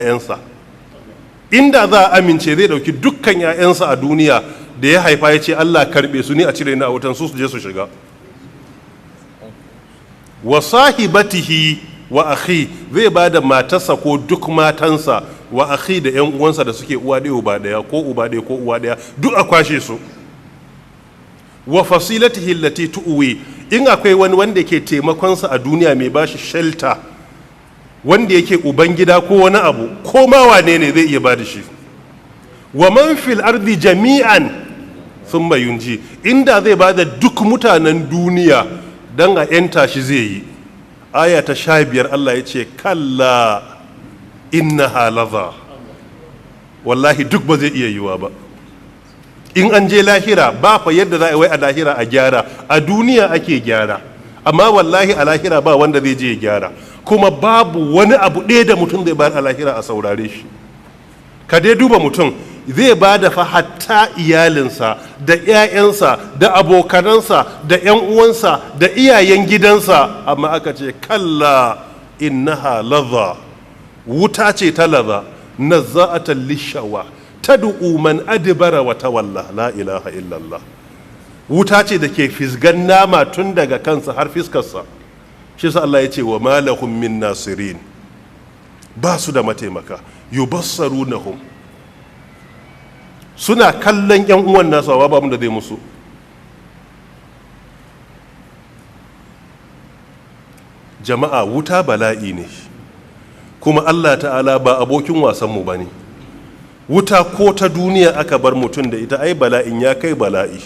'ya'yansa. Inda za a amince zai ɗauki dukkan 'ya'yansa a duniya da ya haifa ya ce Allah karɓe su ni a cire ni a wutan su je su shiga. Wa sahibatihi wa akhi zai ba da matarsa ko duk matansa wa akhi da 'yan uwansa da suke uwa ɗaya uba ɗaya ko uba ɗaya ko uwa ɗaya duk a kwashe su. Wa fasilatihi allati tu'wi in akwai wani wanda ke taimakonsa a duniya mai bashi shelter wanda yake ubangida ko wani abu ko ma wane ne zai iya ba da shi. Wa man fil ardi jami'an thumma yunji inda zai ba da duk mutanen duniya dan a yanta shi zai yi. Aya ta 15 Allah ya ce kalla innaha laza wallahi duk ba zai iya yiwa ba. In an je lahira ba fa yadda za a wai a lahira a gyara, a duniya ake gyara, amma wallahi a lahira ba wanda zai je ya gyara, kuma babu wani abu ɗaya da mutum zai bayar a lahira a saurare shi. Ka dai duba mutum zai ba da fa hatta iyalinsa da 'ya'yansa da abokanansa da 'yan uwansa da iyayen gidansa, amma aka ce kalla innaha laza wuta ce ta laza nazza'atan lishawa tad'u man adbara wa tawalla la ilaha illallah. Wuta ce da ke fisgan nama tun daga kansa har fiskarsa. Shi sa Allah ya ce wa malahum min nasirin, ba su da mataimaka. Yubassarunahum, suna kallon yan uwan nasu ba abin da zai musu. Jama'a wuta bala'i ne, kuma Allah ta'ala ba abokin wasanmu ba ne. Wuta ko ta duniya aka bar mutum da ita ai bala'in ya kai bala'i.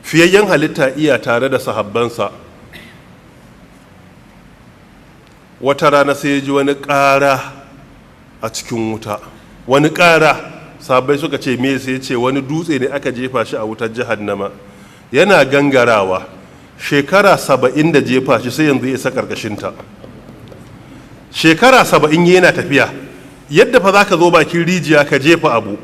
Fiyayyen halitta iya tare da sahabbansa, wata rana sai ya ji wani ƙara a cikin wuta, wani ƙara. Sahabbai suka ce me? sai ya ce wani dutse ne aka jefa shi a wutar jahannama yana gangarawa, shekara 70 da jefa shi sai yanzu ya isa ƙarƙashinta. Shekara 70 yana tafiya. Yadda fa za ka zo bakin rijiya ka jefa abu